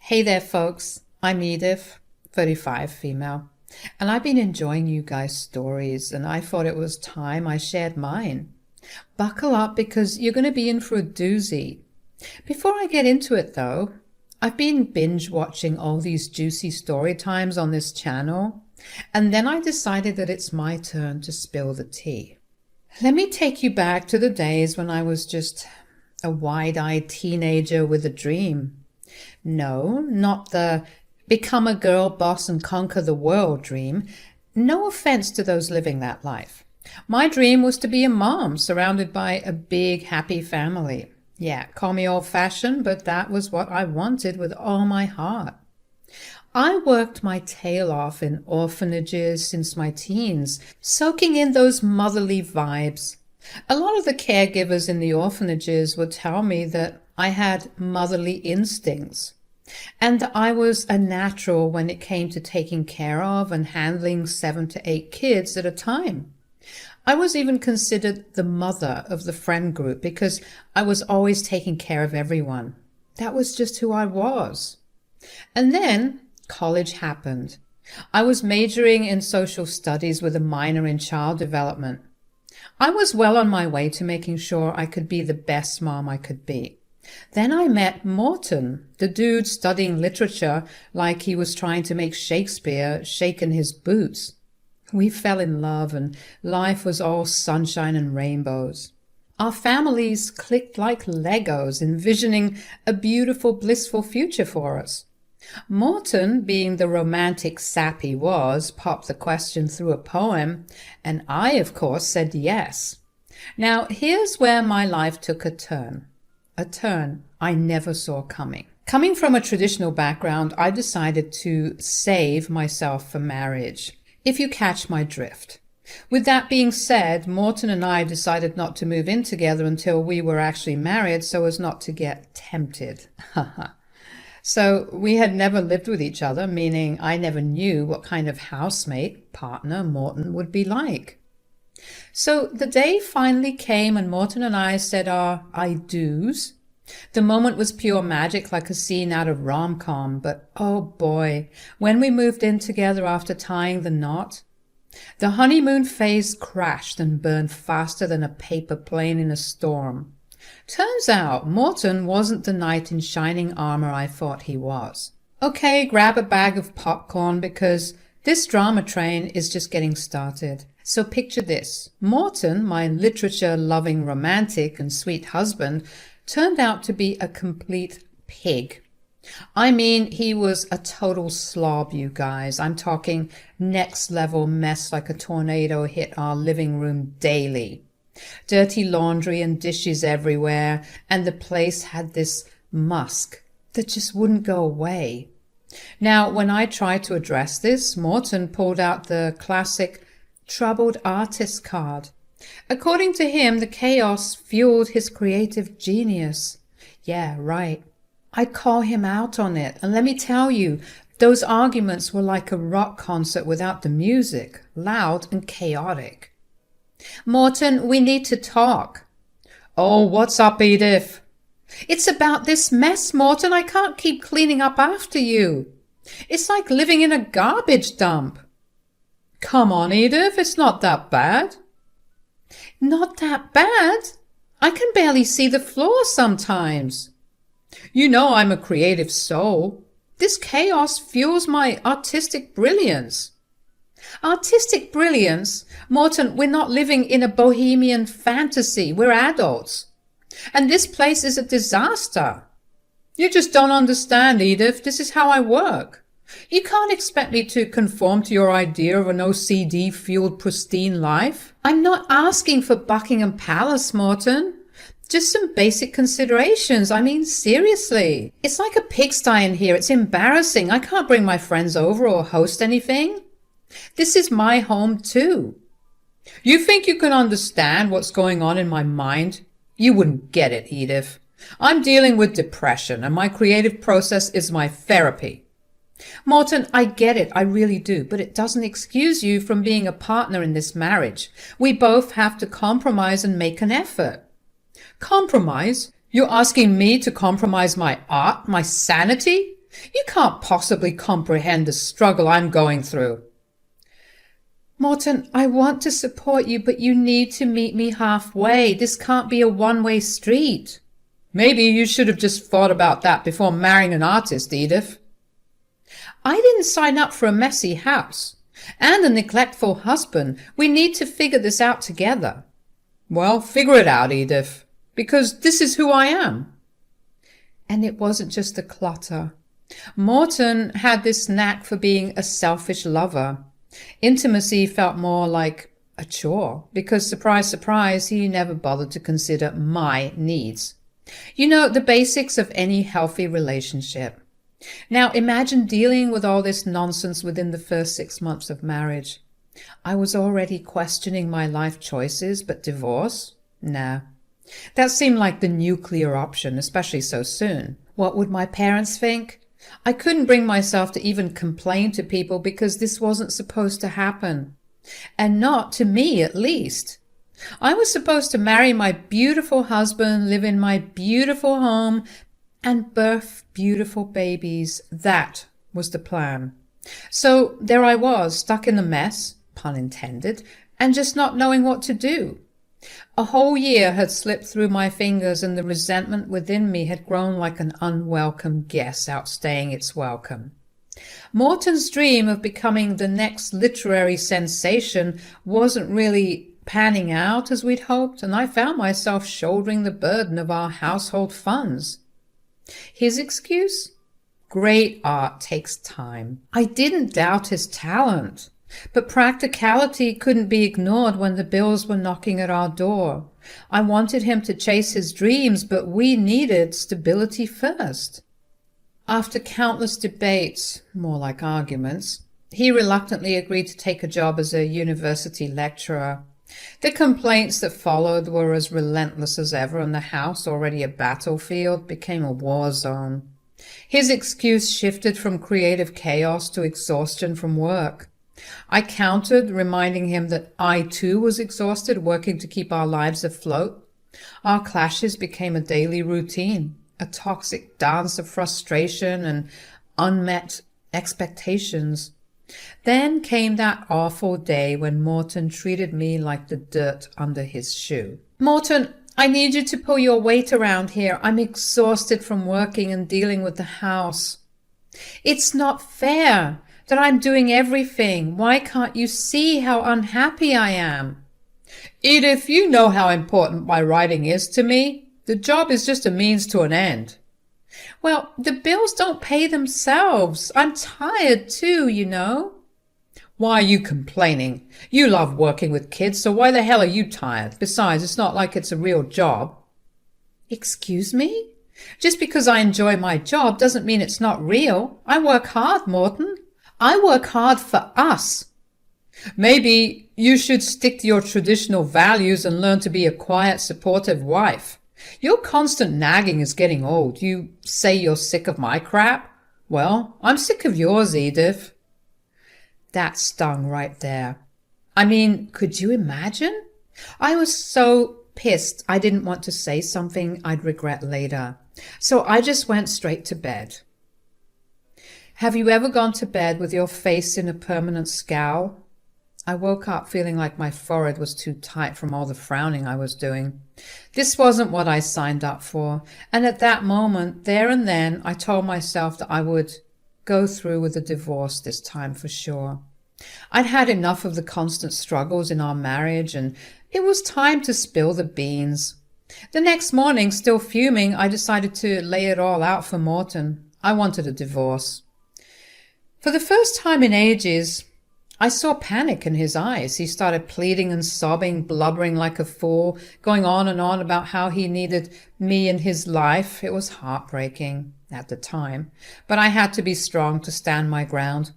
Hey there, folks. I'm Edith, 35, female, and I've been enjoying you guys' stories, and I thought it was time I shared mine. Buckle up because you're going to be in for a doozy. Before I get into it, though, I've been binge watching all these juicy story times on this channel, and then I decided that it's my turn to spill the tea. Let me take you back to the days when I was just a wide-eyed teenager with a dream. No, not the become a girl boss and conquer the world dream. No offense to those living that life. My dream was to be a mom surrounded by a big, happy family. Yeah, call me old-fashioned, but that was what I wanted with all my heart. I worked my tail off in orphanages since my teens, soaking in those motherly vibes. A lot of the caregivers in the orphanages would tell me that I had motherly instincts, and that I was a natural when it came to taking care of and handling 7 to 8 kids at a time. I was even considered the mother of the friend group because I was always taking care of everyone. That was just who I was. And then college happened. I was majoring in social studies with a minor in child development. I was well on my way to making sure I could be the best mom I could be. Then I met Morton, the dude studying literature like he was trying to make Shakespeare shake in his boots. We fell in love and life was all sunshine and rainbows. Our families clicked like Legos, envisioning a beautiful, blissful future for us. Morton, being the romantic sap he was, popped the question through a poem, and I, of course, said yes. Now, here's where my life took a turn I never saw coming. Coming from a traditional background, I decided to save myself for marriage, if you catch my drift. With that being said, Morton and I decided not to move in together until we were actually married so as not to get tempted. So we had never lived with each other, meaning I never knew what kind of housemate, partner Morton would be like. So the day finally came and Morton and I said our I do's. The moment was pure magic, like a scene out of rom-com, but oh boy, when we moved in together after tying the knot, the honeymoon phase crashed and burned faster than a paper plane in a storm. Turns out Morton wasn't the knight in shining armor I thought he was. Okay, grab a bag of popcorn because this drama train is just getting started. So picture this. Morton, my literature-loving romantic and sweet husband, turned out to be a complete pig. I mean, he was a total slob, you guys. I'm talking next-level mess like a tornado hit our living room daily. Dirty laundry and dishes everywhere, and the place had this musk that just wouldn't go away. Now, when I tried to address this, Morton pulled out the classic troubled artist card. According to him, the chaos fueled his creative genius. Yeah, right. I'd call him out on it, and let me tell you, those arguments were like a rock concert without the music, loud and chaotic. Morton, we need to talk. Oh, what's up, Edith? It's about this mess, Morton. I can't keep cleaning up after you. It's like living in a garbage dump. Come on, Edith, it's not that bad. Not that bad? I can barely see the floor sometimes. You know I'm a creative soul. This chaos fuels my artistic brilliance. Artistic brilliance? Morton, we're not living in a bohemian fantasy. We're adults. And this place is a disaster. You just don't understand, Edith. This is how I work. You can't expect me to conform to your idea of an OCD-fueled pristine life. I'm not asking for Buckingham Palace, Morton. Just some basic considerations. I mean, seriously. It's like a pigsty in here. It's embarrassing. I can't bring my friends over or host anything. This is my home too. You think you can understand what's going on in my mind? You wouldn't get it, Edith. I'm dealing with depression and my creative process is my therapy. Morton, I get it, I really do, but it doesn't excuse you from being a partner in this marriage. We both have to compromise and make an effort. Compromise? You're asking me to compromise my art, my sanity? You can't possibly comprehend the struggle I'm going through. Morton, I want to support you, but you need to meet me halfway. This can't be a one-way street. Maybe you should have just thought about that before marrying an artist, Edith. I didn't sign up for a messy house and a neglectful husband. We need to figure this out together. Well, figure it out, Edith, because this is who I am. And it wasn't just the clutter. Morton had this knack for being a selfish lover. Intimacy felt more like a chore because, surprise, surprise, he never bothered to consider my needs. You know, the basics of any healthy relationship. Now imagine dealing with all this nonsense within the first 6 months of marriage. I was already questioning my life choices, but divorce? No. That seemed like the nuclear option, especially so soon. What would my parents think? I couldn't bring myself to even complain to people because this wasn't supposed to happen. And not to me, at least. I was supposed to marry my beautiful husband, live in my beautiful home, and birth beautiful babies. That was the plan. So there I was, stuck in the mess, pun intended, and just not knowing what to do. A whole year had slipped through my fingers, and the resentment within me had grown like an unwelcome guest outstaying its welcome. Morton's dream of becoming the next literary sensation wasn't really panning out as we'd hoped, and I found myself shouldering the burden of our household funds. His excuse? Great art takes time. I didn't doubt his talent. But practicality couldn't be ignored when the bills were knocking at our door. I wanted him to chase his dreams, but we needed stability first. After countless debates, more like arguments, he reluctantly agreed to take a job as a university lecturer. The complaints that followed were as relentless as ever, and the house, already a battlefield, became a war zone. His excuse shifted from creative chaos to exhaustion from work. I countered, reminding him that I too was exhausted, working to keep our lives afloat. Our clashes became a daily routine, a toxic dance of frustration and unmet expectations. Then came that awful day when Morton treated me like the dirt under his shoe. Morton, I need you to pull your weight around here. I'm exhausted from working and dealing with the house. It's not fair that I'm doing everything. Why can't you see how unhappy I am? Edith, you know how important my writing is to me. The job is just a means to an end. Well, the bills don't pay themselves. I'm tired too, you know. Why are you complaining? You love working with kids, so why the hell are you tired? Besides, it's not like it's a real job. Excuse me? Just because I enjoy my job doesn't mean it's not real. I work hard, Morton. I work hard for us. Maybe you should stick to your traditional values and learn to be a quiet, supportive wife. Your constant nagging is getting old. You say you're sick of my crap? Well, I'm sick of yours, Edith. That stung right there. I mean, could you imagine? I was so pissed I didn't want to say something I'd regret later. So I just went straight to bed. Have you ever gone to bed with your face in a permanent scowl? I woke up feeling like my forehead was too tight from all the frowning I was doing. This wasn't what I signed up for, and at that moment, there and then, I told myself that I would go through with a divorce this time for sure. I'd had enough of the constant struggles in our marriage, and it was time to spill the beans. The next morning, still fuming, I decided to lay it all out for Morton. I wanted a divorce. For the first time in ages, I saw panic in his eyes. He started pleading and sobbing, blubbering like a fool, going on and on about how he needed me in his life. It was heartbreaking at the time, but I had to be strong to stand my ground.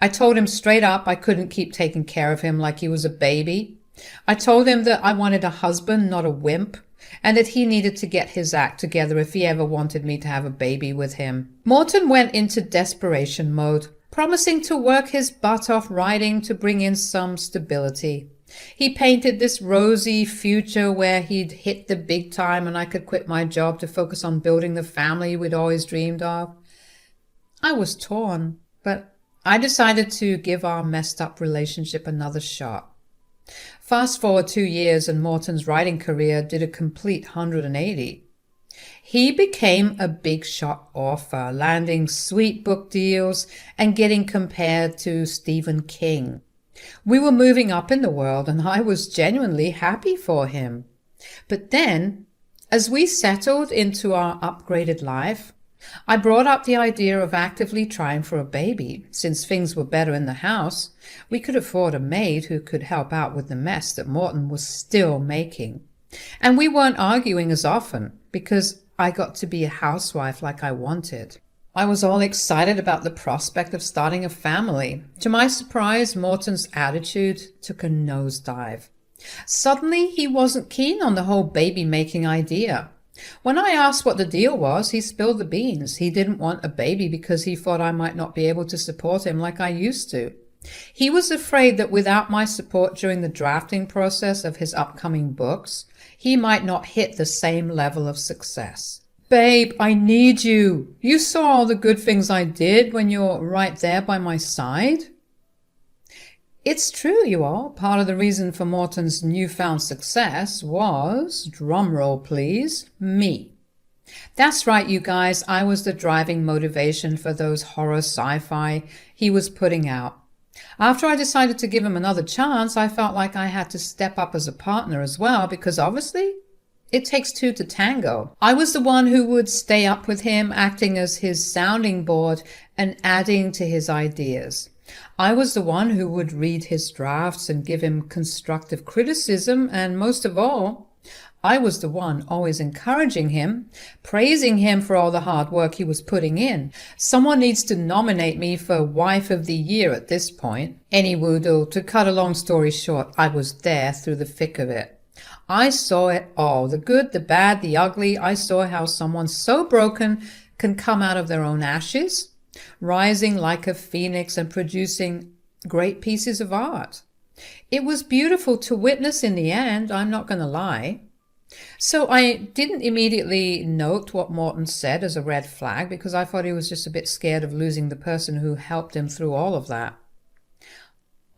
I told him straight up I couldn't keep taking care of him like he was a baby. I told him that I wanted a husband, not a wimp, and that he needed to get his act together if he ever wanted me to have a baby with him. Morton went into desperation mode, promising to work his butt off writing to bring in some stability. He painted this rosy future where he'd hit the big time and I could quit my job to focus on building the family we'd always dreamed of. I was torn, but I decided to give our messed up relationship another shot. Fast forward 2 years and Morton's writing career did a complete 180. He became a big shot author, landing sweet book deals and getting compared to Stephen King. We were moving up in the world and I was genuinely happy for him. But then, as we settled into our upgraded life, I brought up the idea of actively trying for a baby. Since things were better in the house, we could afford a maid who could help out with the mess that Morton was still making. And we weren't arguing as often because I got to be a housewife like I wanted. I was all excited about the prospect of starting a family. To my surprise, Morton's attitude took a nosedive. Suddenly, he wasn't keen on the whole baby-making idea. When I asked what the deal was, he spilled the beans. He didn't want a baby because he thought I might not be able to support him like I used to. He was afraid that without my support during the drafting process of his upcoming books, he might not hit the same level of success. Babe, I need you. You saw all the good things I did when you're right there by my side. It's true, you all. Part of the reason for Morton's newfound success was, drumroll please, me. That's right, you guys, I was the driving motivation for those horror sci-fi he was putting out. After I decided to give him another chance, I felt like I had to step up as a partner as well, because obviously it takes two to tango. I was the one who would stay up with him, acting as his sounding board and adding to his ideas. I was the one who would read his drafts and give him constructive criticism, and most of all, I was the one always encouraging him, praising him for all the hard work he was putting in. Someone needs to nominate me for Wife of the Year at this point. Anywho, to cut a long story short, I was there through the thick of it. I saw it all, the good, the bad, the ugly. I saw how someone so broken can come out of their own ashes, rising like a phoenix and producing great pieces of art. It was beautiful to witness in the end, I'm not going to lie. So I didn't immediately note what Morton said as a red flag because I thought he was just a bit scared of losing the person who helped him through all of that.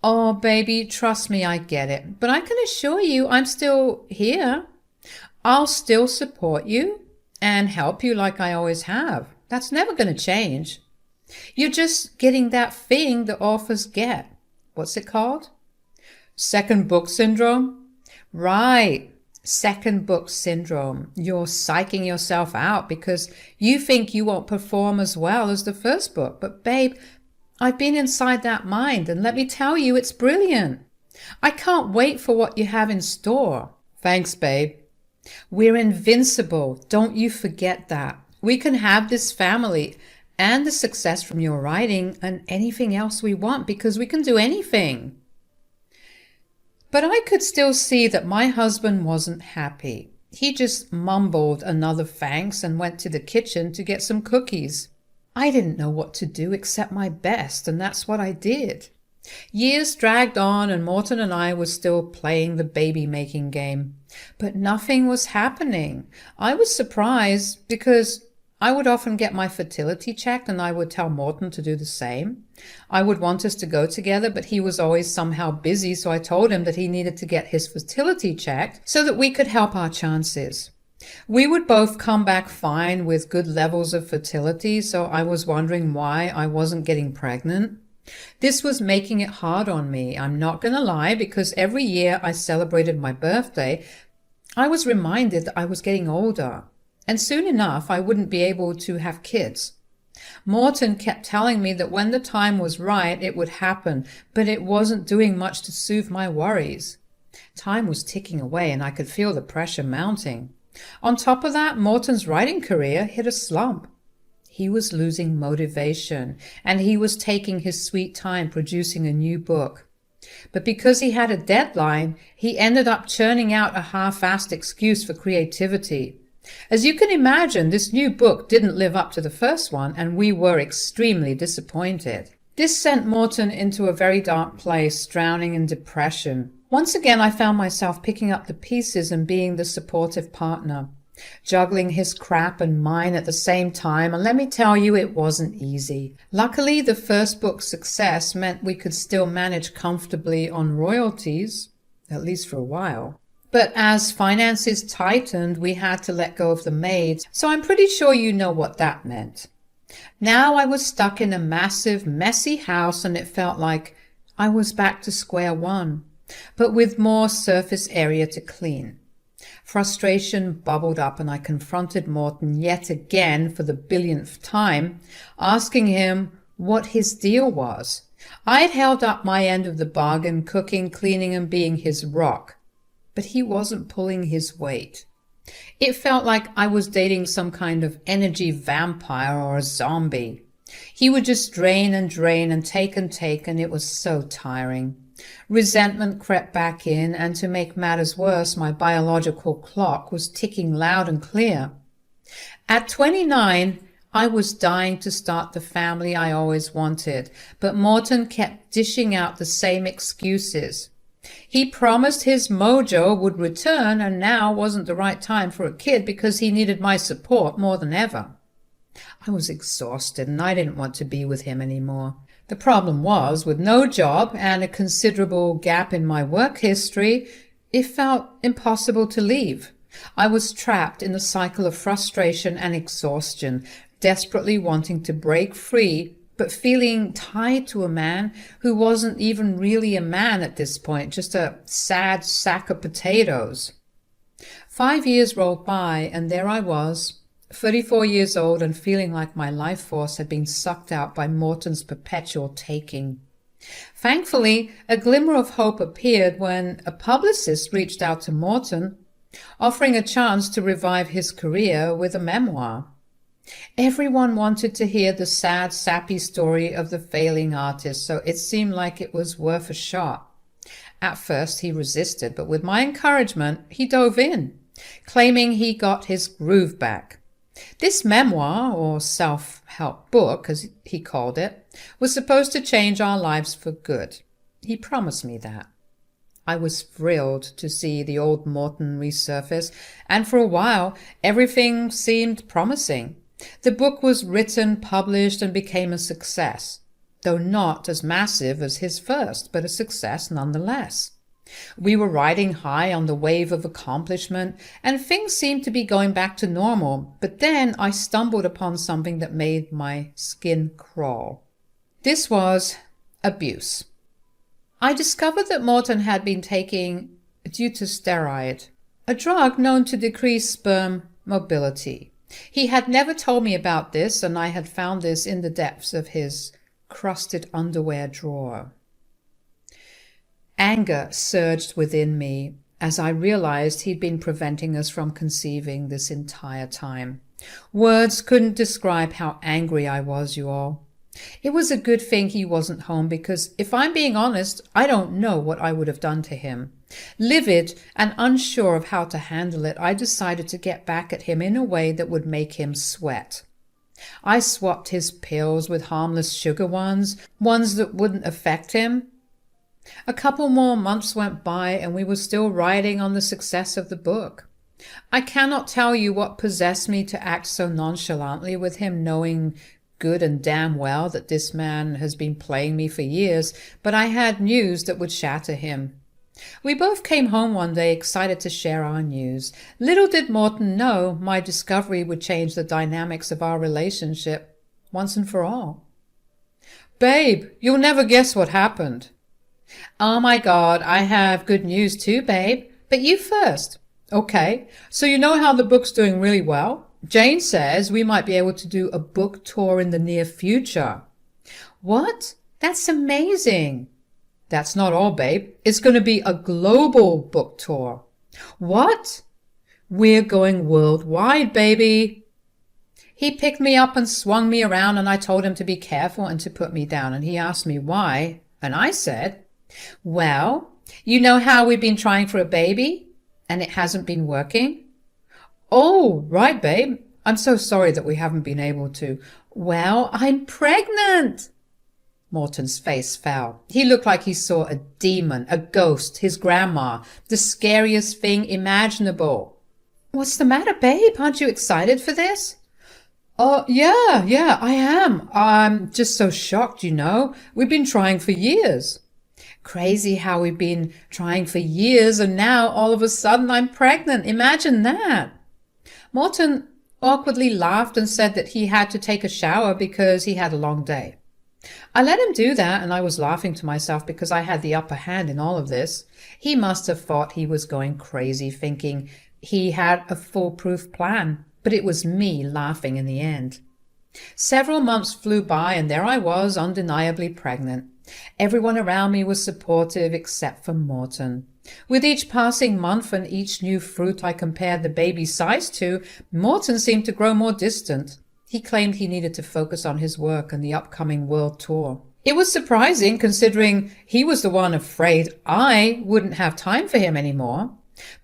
Oh, baby, trust me, I get it. But I can assure you I'm still here. I'll still support you and help you like I always have. That's never going to change. You're just getting that thing the authors get. What's it called? Second book syndrome? Right. Second book syndrome. You're psyching yourself out because you think you won't perform as well as the first book. But babe, I've been inside that mind and let me tell you, it's brilliant. I can't wait for what you have in store. Thanks, babe. We're invincible. Don't you forget that. We can have this family and the success from your writing and anything else we want because we can do anything. But I could still see that my husband wasn't happy. He just mumbled another thanks and went to the kitchen to get some cookies. I didn't know what to do except my best, and that's what I did. Years dragged on and Morton and I were still playing the baby-making game. But nothing was happening. I was surprised because I would often get my fertility checked and I would tell Morton to do the same. I would want us to go together, but he was always somehow busy, so I told him that he needed to get his fertility checked so that we could help our chances. We would both come back fine with good levels of fertility, so I was wondering why I wasn't getting pregnant. This was making it hard on me, I'm not going to lie, because every year I celebrated my birthday, I was reminded that I was getting older. And soon enough, I wouldn't be able to have kids. Morton kept telling me that when the time was right, it would happen, but it wasn't doing much to soothe my worries. Time was ticking away and I could feel the pressure mounting. On top of that, Morton's writing career hit a slump. He was losing motivation and he was taking his sweet time producing a new book. But because he had a deadline, he ended up churning out a half-assed excuse for creativity. As you can imagine, this new book didn't live up to the first one, and we were extremely disappointed. This sent Morton into a very dark place, drowning in depression. Once again, I found myself picking up the pieces and being the supportive partner. juggling his crap and mine at the same time, and let me tell you, it wasn't easy. Luckily, the first book's success meant we could still manage comfortably on royalties, at least for a while. But as finances tightened, we had to let go of the maids, so I'm pretty sure you know what that meant. Now I was stuck in a massive, messy house, and it felt like I was back to square one, but with more surface area to clean. Frustration bubbled up, and I confronted Morton yet again for the billionth time, asking him what his deal was. I'd held up my end of the bargain, cooking, cleaning, and being his rock, but he wasn't pulling his weight. It felt like I was dating some kind of energy vampire or a zombie. He would just drain and take, and it was so tiring. Resentment crept back in, and to make matters worse, my biological clock was ticking loud and clear. At 29, I was dying to start the family I always wanted, but Morton kept dishing out the same excuses. He promised his mojo would return, and now wasn't the right time for a kid because he needed my support more than ever. I was exhausted, and I didn't want to be with him anymore. The problem was, with no job and a considerable gap in my work history, it felt impossible to leave. I was trapped in a cycle of frustration and exhaustion, desperately wanting to break free, but feeling tied to a man who wasn't even really a man at this point, just a sad sack of potatoes. 5 years rolled by, and there I was, 34 years old, and feeling like my life force had been sucked out by Morton's perpetual taking. Thankfully, a glimmer of hope appeared when a publicist reached out to Morton, offering a chance to revive his career with a memoir. Everyone wanted to hear the sad, sappy story of the failing artist, so it seemed like it was worth a shot. At first he resisted, but with my encouragement, he dove in, claiming he got his groove back. This memoir, or self-help book, as he called it, was supposed to change our lives for good. He promised me that. I was thrilled to see the old Morton resurface, and for a while everything seemed promising. The book was written, published, and became a success, though not as massive as his first, but a success nonetheless. We were riding high on the wave of accomplishment, and things seemed to be going back to normal, but then I stumbled upon something that made my skin crawl. This was abuse. I discovered that Morton had been taking dutasteride, a drug known to decrease sperm mobility. He had never told me about this, and I had found this in the depths of his crusted underwear drawer. Anger surged within me as I realized he'd been preventing us from conceiving this entire time. Words couldn't describe how angry I was, you all. It was a good thing he wasn't home, because if I'm being honest, I don't know what I would have done to him. Livid and unsure of how to handle it, I decided to get back at him in a way that would make him sweat. I swapped his pills with harmless sugar ones that wouldn't affect him. A couple more months went by, and we were still riding on the success of the book. I cannot tell you what possessed me to act so nonchalantly with him, knowing good and damn well that this man has been playing me for years, but I had news that would shatter him. We both came home one day excited to share our news. Little did Morton know my discovery would change the dynamics of our relationship once and for all. "Babe, you'll never guess what happened." "Oh my God, I have good news too, babe. But you first." "Okay, so you know how the book's doing really well? Jane says we might be able to do a book tour in the near future." "What? That's amazing." "That's not all, babe. It's going to be a global book tour." "What?" "We're going worldwide, baby." He picked me up and swung me around, and I told him to be careful and to put me down, and he asked me why, and I said, "Well, you know how we've been trying for a baby, and it hasn't been working?" "Oh, right, babe. I'm so sorry that we haven't been able to." "Well, I'm pregnant." Morton's face fell. He looked like he saw a demon, a ghost, his grandma, the scariest thing imaginable. What's the matter, babe? Aren't you excited for this? Oh, yeah, I am. I'm just so shocked, you know. We've been trying for years. Crazy how we've been trying for years and now all of a sudden I'm pregnant. Imagine that. Morton awkwardly laughed and said that he had to take a shower because he had a long day. I let him do that, and I was laughing to myself because I had the upper hand in all of this. He must have thought he was going crazy, thinking he had a foolproof plan, but it was me laughing in the end. Several months flew by, and there I was, undeniably pregnant. Everyone around me was supportive except for Morton. With each passing month and each new fruit I compared the baby's size to, Morton seemed to grow more distant. He claimed he needed to focus on his work and the upcoming world tour. It was surprising, considering he was the one afraid I wouldn't have time for him anymore.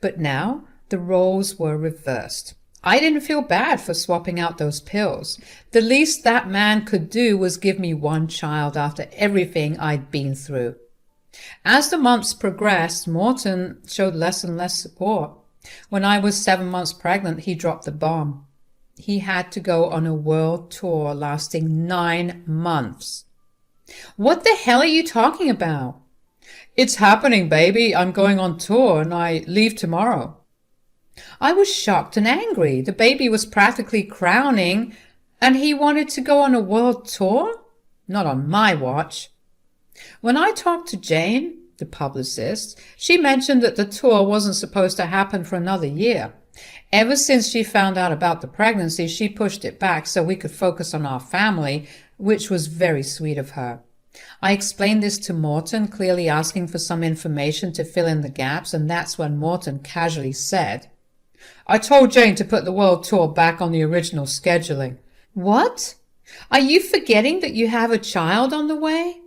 But now the roles were reversed. I didn't feel bad for swapping out those pills. The least that man could do was give me one child after everything I'd been through. As the months progressed, Morton showed less and less support. When I was 7 months pregnant, he dropped the bomb. He had to go on a world tour lasting 9 months. What the hell are you talking about? It's happening, baby. I'm going on tour and I leave tomorrow. I was shocked and angry. The baby was practically crowning and he wanted to go on a world tour? Not on my watch. When I talked to Jane, the publicist, she mentioned that the tour wasn't supposed to happen for another year. Ever since she found out about the pregnancy, she pushed it back so we could focus on our family, which was very sweet of her. I explained this to Morton, clearly asking for some information to fill in the gaps, and that's when Morton casually said, I told Jane to put the world tour back on the original scheduling. What? Are you forgetting that you have a child on the way?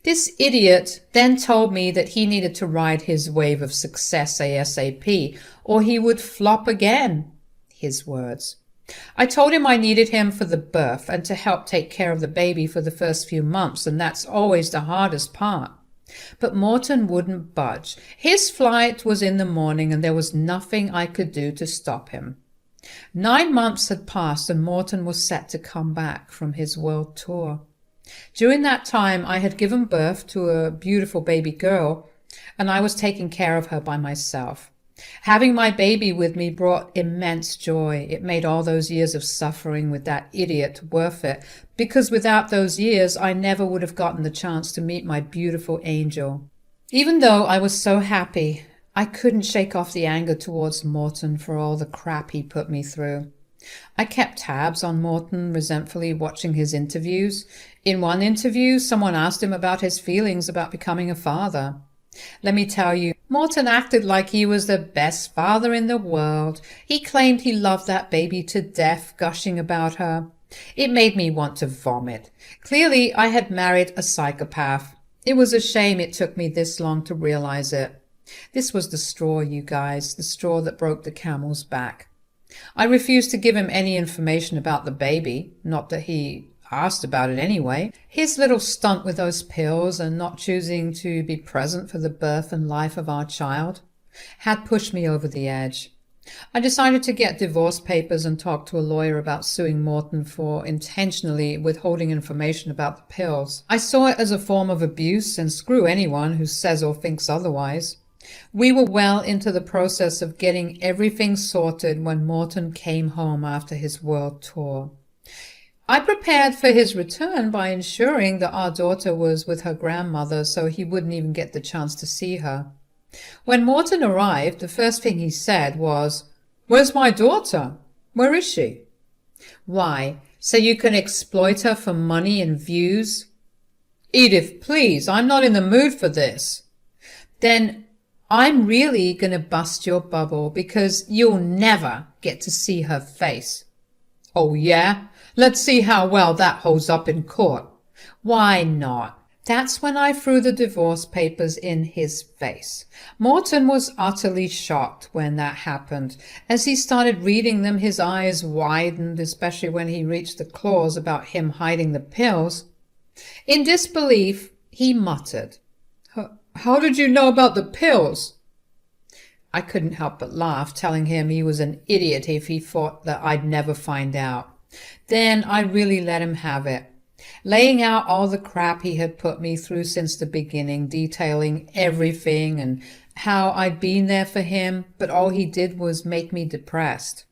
This idiot then told me that he needed to ride his wave of success ASAP, or he would flop again. His words. I told him I needed him for the birth and to help take care of the baby for the first few months, and that's always the hardest part. But Morton wouldn't budge. His flight was in the morning, and there was nothing I could do to stop him. 9 months had passed, and Morton was set to come back from his world tour. During that time, I had given birth to a beautiful baby girl, and I was taking care of her by myself. Having my baby with me brought immense joy. It made all those years of suffering with that idiot worth it, because without those years, I never would have gotten the chance to meet my beautiful angel. Even though I was so happy, I couldn't shake off the anger towards Morton for all the crap he put me through. I kept tabs on Morton, resentfully watching his interviews. In one interview, someone asked him about his feelings about becoming a father. Let me tell you, Morton acted like he was the best father in the world. He claimed he loved that baby to death, gushing about her. It made me want to vomit. Clearly, I had married a psychopath. It was a shame it took me this long to realize it. This was the straw, you guys, the straw that broke the camel's back. I refused to give him any information about the baby, not that he asked about it anyway. His little stunt with those pills and not choosing to be present for the birth and life of our child had pushed me over the edge. I decided to get divorce papers and talk to a lawyer about suing Morton for intentionally withholding information about the pills. I saw it as a form of abuse, and screw anyone who says or thinks otherwise. We were well into the process of getting everything sorted when Morton came home after his world tour. I prepared for his return by ensuring that our daughter was with her grandmother so he wouldn't even get the chance to see her. When Morton arrived, the first thing he said was, "Where's my daughter? Where is she?" Why, so you can exploit her for money and views? Edith, please, I'm not in the mood for this. Then I'm really going to bust your bubble because you'll never get to see her face. Oh, yeah? Let's see how well that holds up in court. Why not? That's when I threw the divorce papers in his face. Morton was utterly shocked when that happened. As he started reading them, his eyes widened, especially when he reached the clause about him hiding the pills. In disbelief, he muttered, "How did you know about the pills?" I couldn't help but laugh, telling him he was an idiot if he thought that I'd never find out. Then I really let him have it, laying out all the crap he had put me through since the beginning, detailing everything and how I'd been there for him, but all he did was make me depressed.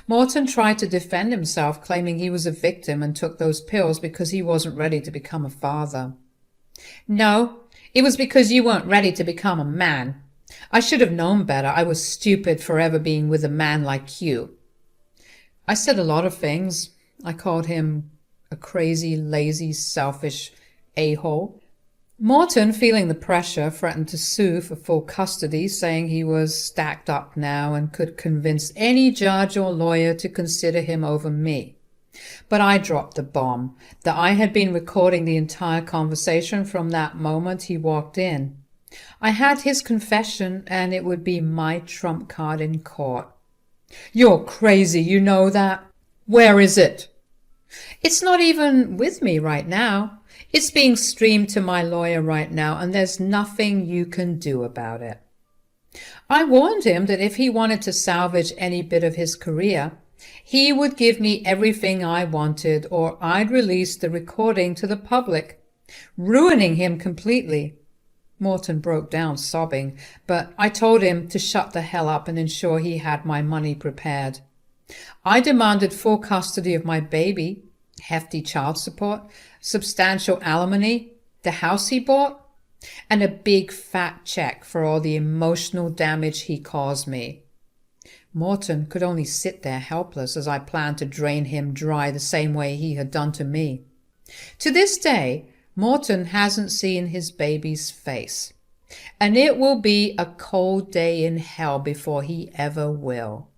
Morton tried to defend himself, claiming he was a victim and took those pills because he wasn't ready to become a father. No, it was because you weren't ready to become a man. I should have known better. I was stupid for ever being with a man like you. I said a lot of things. I called him a crazy, lazy, selfish a-hole. Morton, feeling the pressure, threatened to sue for full custody, saying he was stacked up now and could convince any judge or lawyer to consider him over me. But I dropped the bomb that I had been recording the entire conversation from that moment he walked in. I had his confession, and it would be my trump card in court. You're crazy, you know that. Where is it? It's not even with me right now. It's being streamed to my lawyer right now, and there's nothing you can do about it. I warned him that if he wanted to salvage any bit of his career, he would give me everything I wanted, or I'd release the recording to the public, ruining him completely. Morton broke down sobbing, but I told him to shut the hell up and ensure he had my money prepared. I demanded full custody of my baby, hefty child support, substantial alimony, the house he bought, and a big fat check for all the emotional damage he caused me. Morton could only sit there helpless as I planned to drain him dry the same way he had done to me. To this day, Morton hasn't seen his baby's face, and it will be a cold day in hell before he ever will.